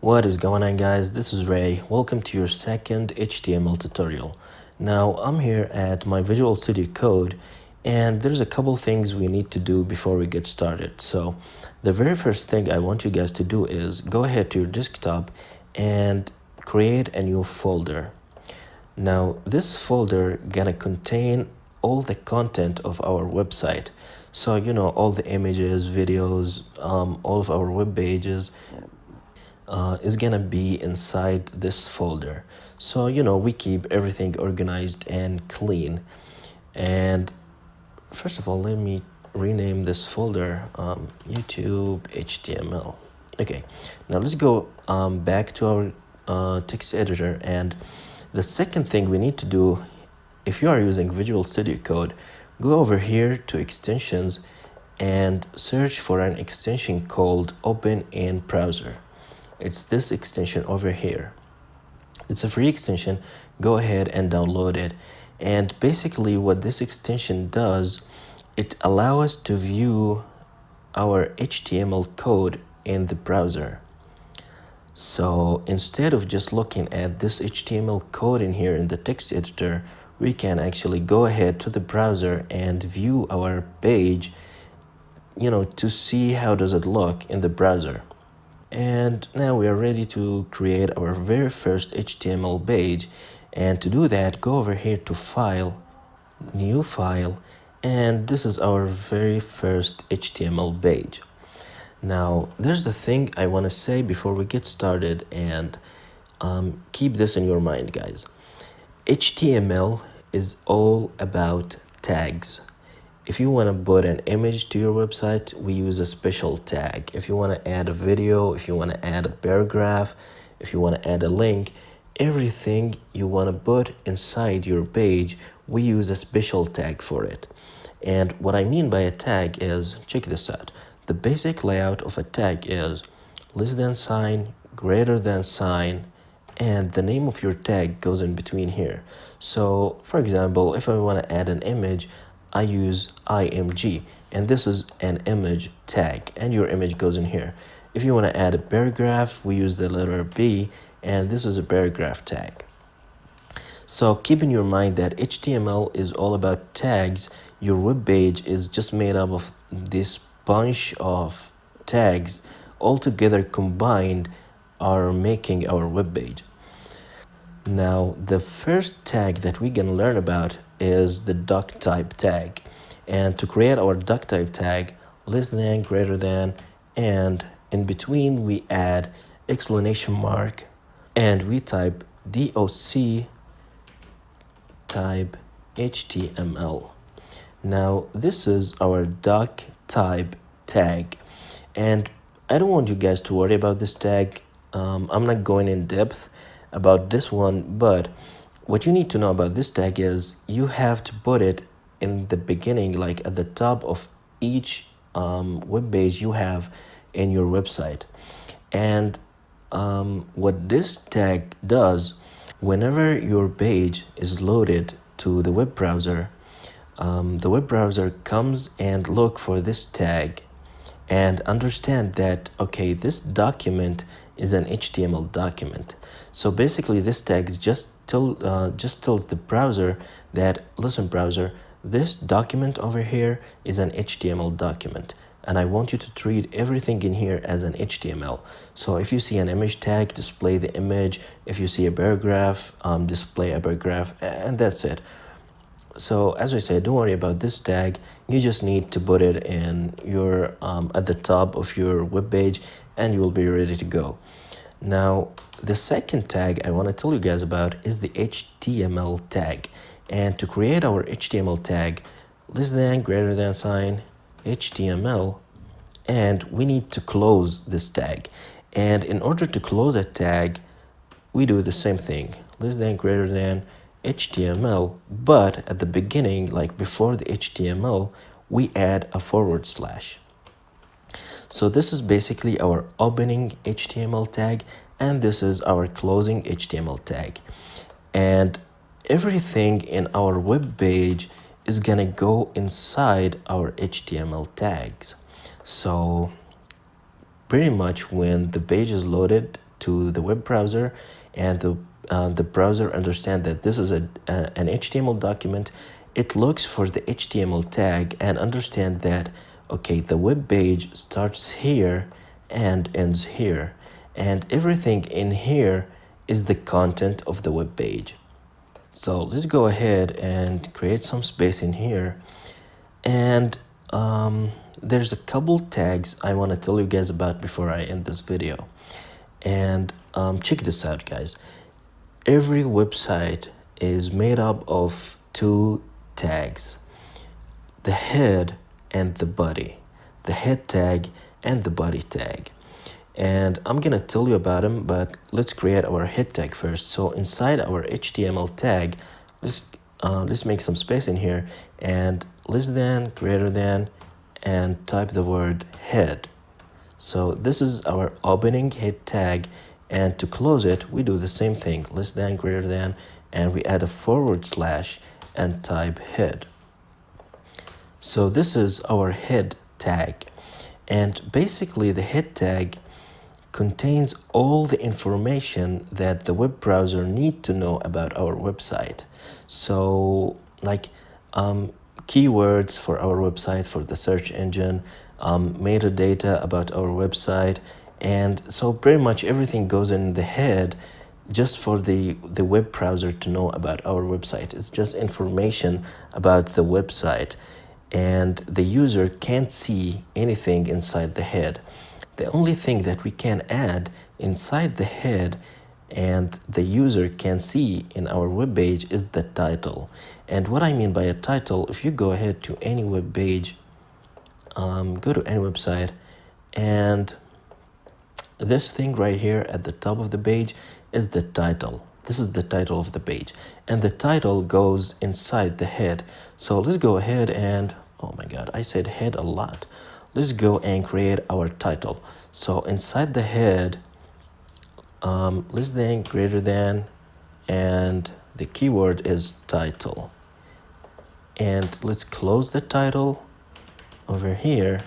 What is going on, guys? This is Ray. Welcome to your second HTML tutorial. Now I'm here at my Visual Studio Code, and there's a couple things we need to do before we get started. So the very first thing I want you guys to do is go ahead to your desktop and create a new folder. Now this folder gonna contain all the content of our website. So all the images, videos, all of our web pages is gonna be inside this folder. So we keep everything organized and clean. And first of all, let me rename this folder YouTube HTML. Okay, now let's go back to our text editor. And the second thing we need to do, if you are using Visual Studio Code, go over here to extensions and search for an extension called Open in Browser. It's this extension over here. It's a free extension. Go ahead and download it. And basically what this extension does, it allows us to view our HTML code in the browser. So instead of just looking at this HTML code in here in the text editor, we can actually go ahead to the browser and view our page, to see how does it look in the browser. And now we are ready to create our very first HTML page. And to do that, go over here to File, New File, and this is our very first HTML page. Now, there's the thing I want to say before we get started, and keep this in your mind, guys. HTML is all about tags. If you want to put an image to your website, we use a special tag. If you want to add a video, if you want to add a paragraph, if you want to add a link, everything you want to put inside your page, we use a special tag for it. And what I mean by a tag is, check this out. The basic layout of a tag is less than sign, greater than sign, and the name of your tag goes in between here. So, for example, if I want to add an image, I use img, and this is an image tag, and your image goes in here. If you want to add a paragraph, we use the letter B, and this is a paragraph tag. So keep in your mind that HTML is all about tags. Your web page is just made up of this bunch of tags all together combined are making our web page. Now, the first tag that we can learn about is the doc type tag. And to create our doc type tag, less than, greater than, and in between we add exclamation mark, and we type doc type HTML. Now, this is our doc type tag. And I don't want you guys to worry about this tag. I'm not going in depth about this one, but what you need to know about this tag is you have to put it in the beginning, like at the top of each web page you have in your website. And what this tag does, whenever your page is loaded to the web browser comes and look for this tag and understand that, okay, this document is an HTML document. So basically this tag just tells the browser that, listen browser, this document over here is an HTML document, and I want you to treat everything in here as an HTML. So if you see an image tag, display the image. If you see a paragraph, display a paragraph, and that's it. So as I said, don't worry about this tag. You just need to put it in your at the top of your web page, and you will be ready to go. Now, the second tag I want to tell you guys about is the HTML tag. And to create our HTML tag, less than, greater than sign, HTML, and we need to close this tag. And in order to close a tag, we do the same thing, less than, greater than, HTML, but at the beginning, like before the HTML, we add a forward slash. So this is basically our opening HTML tag, and this is our closing HTML tag. And everything in our web page is gonna go inside our HTML tags. So pretty much when the page is loaded to the web browser, and the browser understands that this is an HTML document. It looks for the HTML tag and understand that, okay, the web page starts here and ends here, and everything in here is the content of the web page. So let's go ahead and create some space in here, and there's a couple tags I want to tell you guys about before I end this video. And check this out, guys. Every website is made up of two tags: the head and the body, the head tag and the body tag. And I'm gonna tell you about them, but let's create our head tag first. So inside our HTML tag, let's make some space in here, and less than, greater than, and type the word head. So this is our opening head tag, and to close it, we do the same thing: less than, greater than, and we add a forward slash and type head. So this is our head tag, and basically the head tag contains all the information that the web browser need to know about our website. So like keywords for our website, for the search engine, metadata about our website, and so pretty much everything goes in the head just for the web browser to know about our website. It's just information about the website, and the user can't see anything inside the head. The only thing that we can add inside the head and the user can see in our web page is the title. And what I mean by a title, if you go ahead to any web page, go to any website, and this thing right here at the top of the page is the title. This is the title of the page, and the title goes inside the head. So let's go ahead and, oh my god, I said head a lot. Let's go and create our title. So inside the head, less than, greater than, and the keyword is title. And let's close the title over here,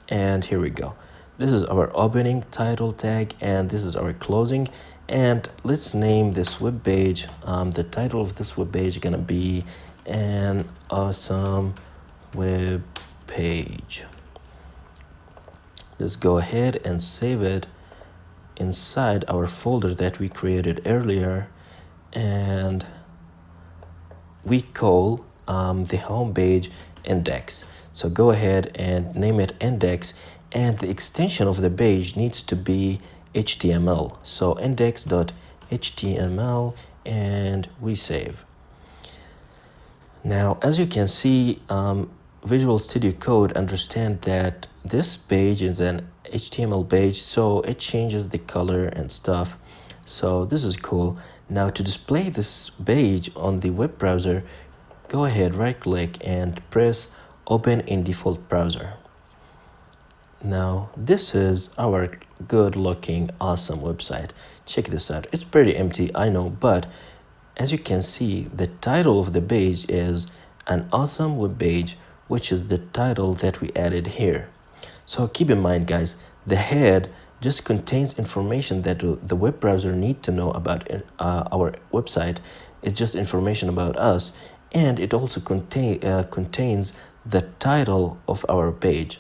and here we go. This is our opening title tag, and this is our closing. And let's name this web page, the title of this web page is gonna be an awesome web page. Let's go ahead and save it inside our folder that we created earlier, and we call the home page index. So go ahead and name it index, and the extension of the page needs to be HTML. So index.html, and we save. Now, as you can see, Visual Studio Code understands that this page is an HTML page, so it changes the color and stuff. So this is cool. Now to display this page on the web browser, go ahead, right click and press open in default browser. Now this is our good looking awesome website. Check this out. It's pretty empty, I know, but as you can see, the title of the page is an awesome web page, which is the title that we added here. So keep in mind, guys, the head just contains information that the web browser need to know about our website. It's just information about us, and it also contains the title of our page.